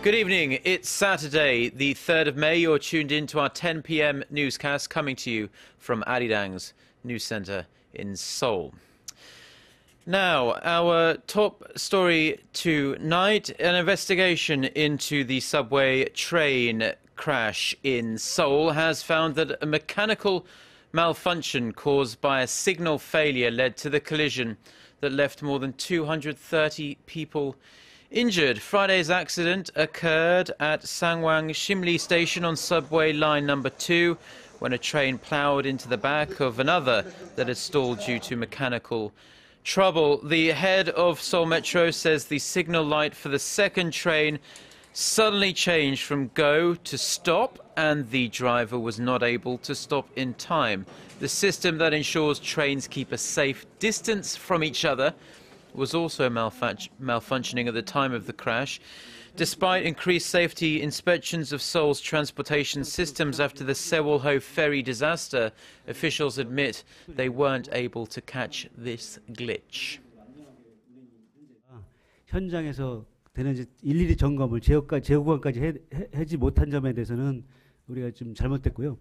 Good evening. It's Saturday, the 3rd of May. You're tuned in to our 10 p.m. newscast coming to you from Arirang's news centre in Seoul. Now, our top story tonight, an investigation into the subway train crash in Seoul has found that a mechanical malfunction caused by a signal failure led to the collision that left more than 230 people injured. Friday's accident occurred at Sangwangsimni Station on subway line number 2 when a train ploughed into the back of another that had stalled due to mechanical trouble. The head of Seoul Metro says the signal light for the second train suddenly changed from go to stop and the driver was not able to stop in time. The system that ensures trains keep a safe distance from each other was also malfunctioning at the time of the crash. Despite increased safety inspections of Seoul's transportation systems after the Sewol ferry disaster, officials admit they weren't able to catch this glitch. 현장에서 되는 이제 일일이 점검을 재구간까지 하지 못한 점에 대해서는 우리가 좀 잘못됐고요.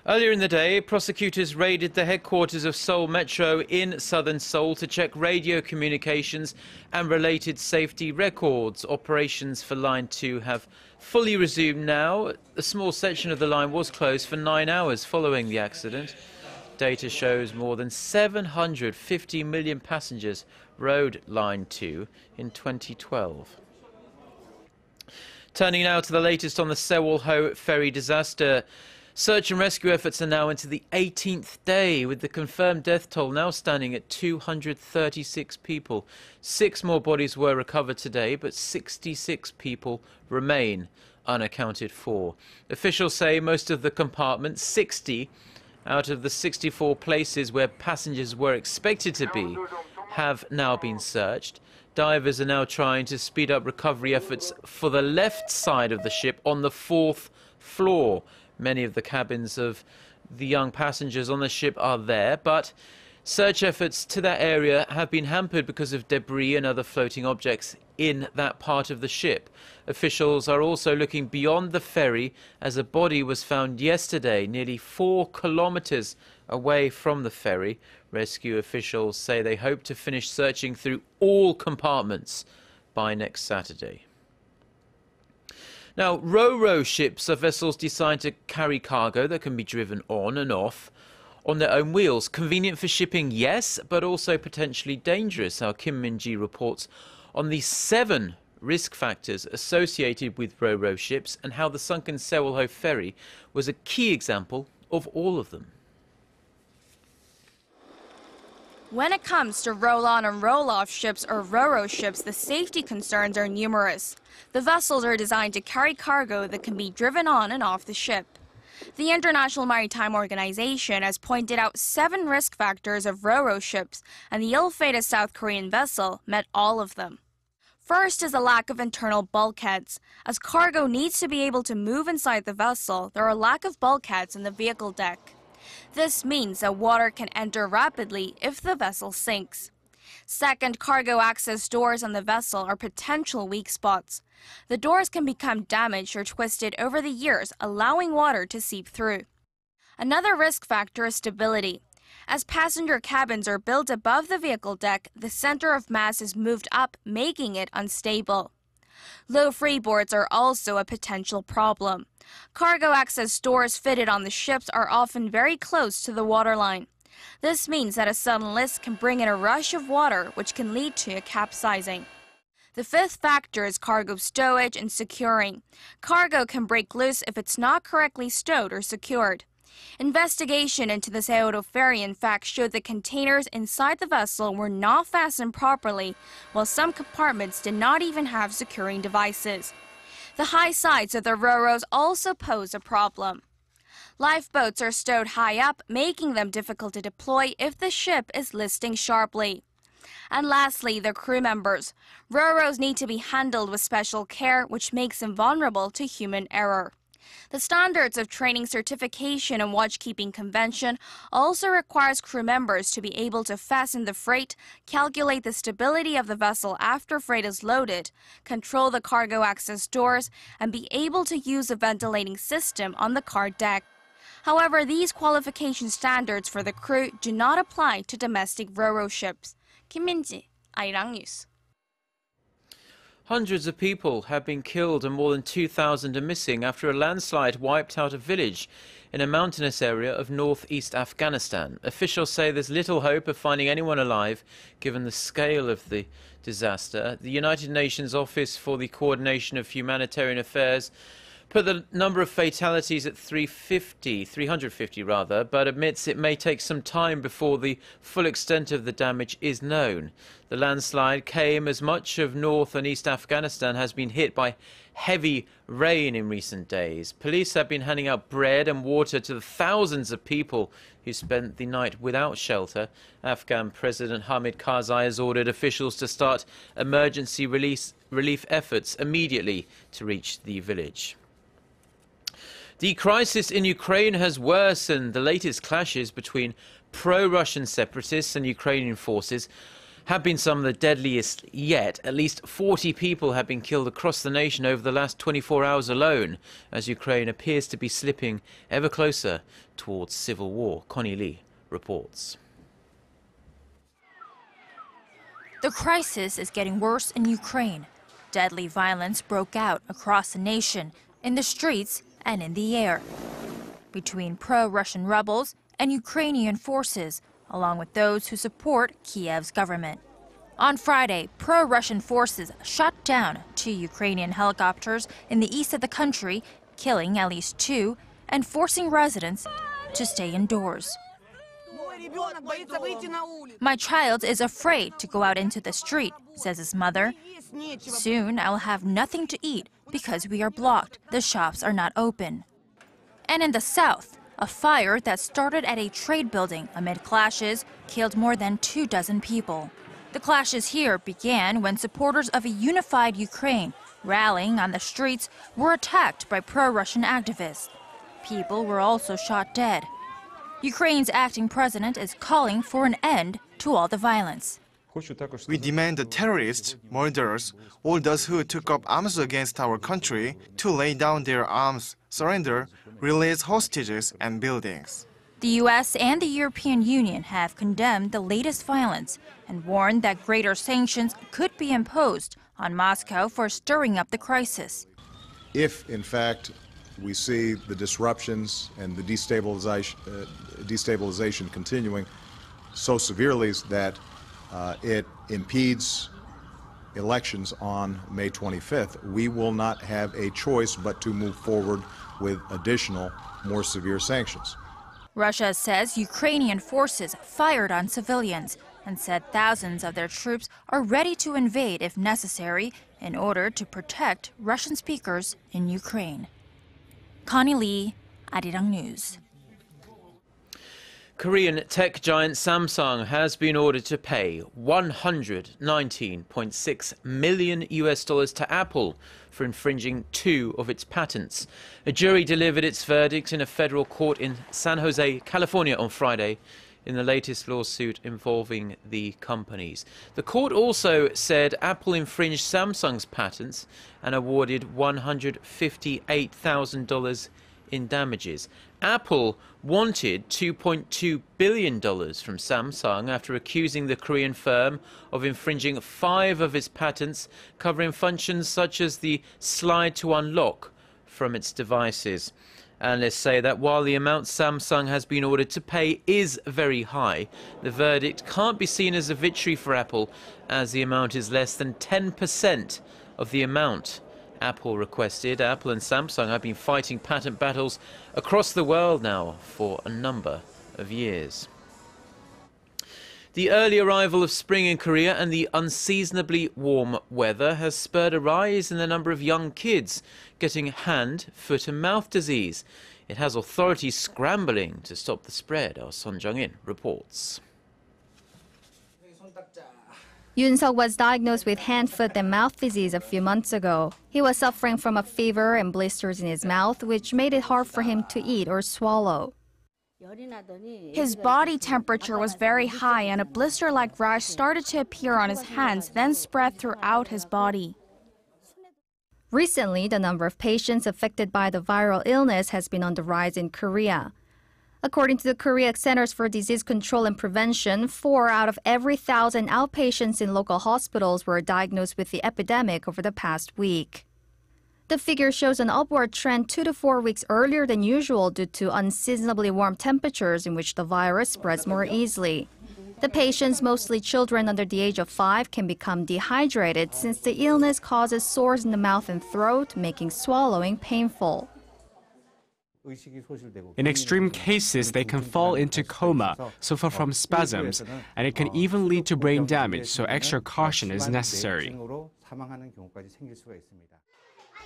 Earlier in the day, prosecutors raided the headquarters of Seoul Metro in southern Seoul to check radio communications and related safety records. Operations for Line 2 have fully resumed now. A small section of the line was closed for 9 hours following the accident. Data shows more than 750 million passengers rode Line 2 in 2012. Turning now to the latest on the Sewol ferry disaster. Search and rescue efforts are now into the 18th day, with the confirmed death toll now standing at 236 people. 6 more bodies were recovered today, but 66 people remain unaccounted for. Officials say most of the compartments, 60 out of the 64 places where passengers were expected to be, have now been searched. Divers are now trying to speed up recovery efforts for the left side of the ship on the 4th floor. Many of the cabins of the young passengers on the ship are there, but search efforts to that area have been hampered because of debris and other floating objects in that part of the ship. Officials are also looking beyond the ferry as a body was found yesterday nearly 4 kilometers away from the ferry. Rescue officials say they hope to finish searching through all compartments by next Saturday. Now, RORO ships are vessels designed to carry cargo that can be driven on and off on their own wheels. Convenient for shipping, yes, but also potentially dangerous. Our Kim Min-ji reports on the 7 risk factors associated with RORO ships and how the sunken Sewol ferry was a key example of all of them. When it comes to roll-on and roll-off ships or RORO ships, the safety concerns are numerous. The vessels are designed to carry cargo that can be driven on and off the ship. The International Maritime Organization has pointed out 7 risk factors of RORO ships, and the ill-fated South Korean vessel met all of them. First is a lack of internal bulkheads. As cargo needs to be able to move inside the vessel, there are a lack of bulkheads in the vehicle deck. This means that water can enter rapidly if the vessel sinks. Second, cargo access doors on the vessel are potential weak spots. The doors can become damaged or twisted over the years, allowing water to seep through. Another risk factor is stability. As passenger cabins are built above the vehicle deck, the center of mass is moved up, making it unstable. Low freeboards are also a potential problem. Cargo access doors fitted on the ships are often very close to the waterline. This means that a sudden lift can bring in a rush of water, which can lead to a capsizing. The 5th factor is cargo stowage and securing. Cargo can break loose if it's not correctly stowed or secured. Investigation into the Sewol ferry in fact showed the containers inside the vessel were not fastened properly, while some compartments did not even have securing devices. The high sides of the ROROs also pose a problem. Lifeboats are stowed high up, making them difficult to deploy if the ship is listing sharply. And lastly, the crew members. ROROs need to be handled with special care, which makes them vulnerable to human error. The standards of training certification and watchkeeping convention also requires crew members to be able to fasten the freight, calculate the stability of the vessel after freight is loaded, control the cargo access doors, and be able to use a ventilating system on the car deck. However, these qualification standards for the crew do not apply to domestic RORO ships. Kim Min-ji, Arirang News. Hundreds of people have been killed and more than 2,000 are missing after a landslide wiped out a village in a mountainous area of northeast Afghanistan. Officials say there's little hope of finding anyone alive given the scale of the disaster. The United Nations Office for the Coordination of Humanitarian Affairs put the number of fatalities at 350 rather, but admits it may take some time before the full extent of the damage is known. The landslide came as much of north and east Afghanistan has been hit by heavy rain in recent days. Police have been handing out bread and water to the thousands of people who spent the night without shelter. Afghan President Hamid Karzai has ordered officials to start emergency relief efforts immediately to reach the village. The crisis in Ukraine has worsened. The latest clashes between pro-Russian separatists and Ukrainian forces have been some of the deadliest yet. At least 40 people have been killed across the nation over the last 24 hours alone, as Ukraine appears to be slipping ever closer towards civil war. Connie Lee reports. The crisis is getting worse in Ukraine. Deadly violence broke out across the nation, in the streets and in the air, between pro-Russian rebels and Ukrainian forces, along with those who support Kiev's government. On Friday, pro-Russian forces shot down 2 Ukrainian helicopters in the east of the country, killing at least 2 and forcing residents to stay indoors. My child is afraid to go out into the street, says his mother. Soon I'll have nothing to eat because we are blocked. The shops are not open. And in the south, a fire that started at a trade building amid clashes killed more than 24 people. The clashes here began when supporters of a unified Ukraine rallying on the streets were attacked by pro-Russian activists. People were also shot dead. Ukraine's acting president is calling for an end to all the violence. We demand the terrorists, murderers, all those who took up arms against our country to lay down their arms, surrender, release hostages and buildings. The U.S. and the European Union have condemned the latest violence and warned that greater sanctions could be imposed on Moscow for stirring up the crisis. If, in fact, we see the disruptions and the destabilization continuing so severely that it impedes elections on May 25th, we will not have a choice but to move forward with additional, more severe sanctions. Russia says Ukrainian forces fired on civilians and said thousands of their troops are ready to invade if necessary in order to protect Russian speakers in Ukraine. Connie Lee, Arirang News. Korean tech giant Samsung has been ordered to pay $119.6 million to Apple for infringing 2 of its patents. A jury delivered its verdict in a federal court in San Jose, California on Friday in the latest lawsuit involving the companies. The court also said Apple infringed Samsung's patents and awarded $158,000 in damages. Apple wanted $2.2 billion from Samsung after accusing the Korean firm of infringing 5 of its patents covering functions such as the slide to unlock from its devices. Analysts say that while the amount Samsung has been ordered to pay is very high, the verdict can't be seen as a victory for Apple, as the amount is less than 10% of the amount Apple requested. Apple and Samsung have been fighting patent battles across the world now for a number of years. The early arrival of spring in Korea and the unseasonably warm weather has spurred a rise in the number of young kids getting hand, foot and mouth disease. It has authorities scrambling to stop the spread. Our Son Jung-in reports. Yoon-seok was diagnosed with hand, foot, and mouth disease a few months ago. He was suffering from a fever and blisters in his mouth, which made it hard for him to eat or swallow. His body temperature was very high and a blister-like rash started to appear on his hands, then spread throughout his body. Recently, the number of patients affected by the viral illness has been on the rise in Korea. According to the Korea Centers for Disease Control and Prevention, 4 out of every 1,000 outpatients in local hospitals were diagnosed with the epidemic over the past week. The figure shows an upward trend 2 to 4 weeks earlier than usual due to unseasonably warm temperatures in which the virus spreads more easily. The patients, mostly children under the age of 5, can become dehydrated since the illness causes sores in the mouth and throat, making swallowing painful. In extreme cases, they can fall into coma, suffer from spasms, and it can even lead to brain damage, so extra caution is necessary.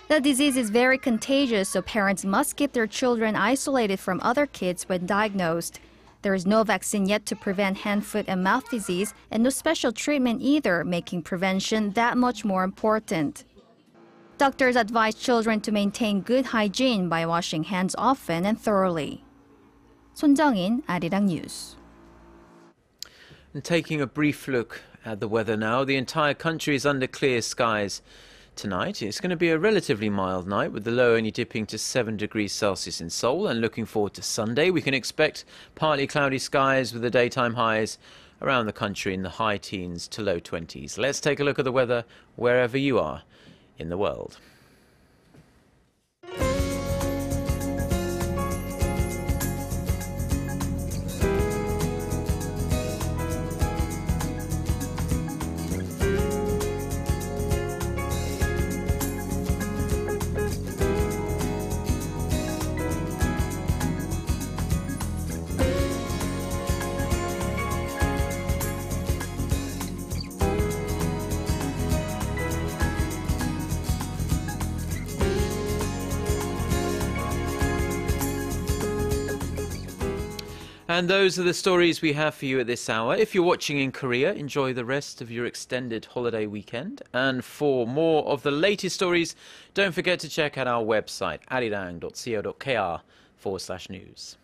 The disease is very contagious, so parents must keep their children isolated from other kids when diagnosed. There is no vaccine yet to prevent hand, foot, and mouth disease, and no special treatment either, making prevention that much more important. Doctors advise children to maintain good hygiene by washing hands often and thoroughly. 손정인, Arirang News. And taking a brief look at the weather now, the entire country is under clear skies tonight. It's going to be a relatively mild night with the low only dipping to 7 degrees Celsius in Seoul, and looking forward to Sunday we can expect partly cloudy skies with the daytime highs around the country in the high teens to low 20s. Let's take a look at the weather wherever you are in the world. And those are the stories we have for you at this hour. If you're watching in Korea, enjoy the rest of your extended holiday weekend. And for more of the latest stories, don't forget to check out our website, arirang.co.kr/news.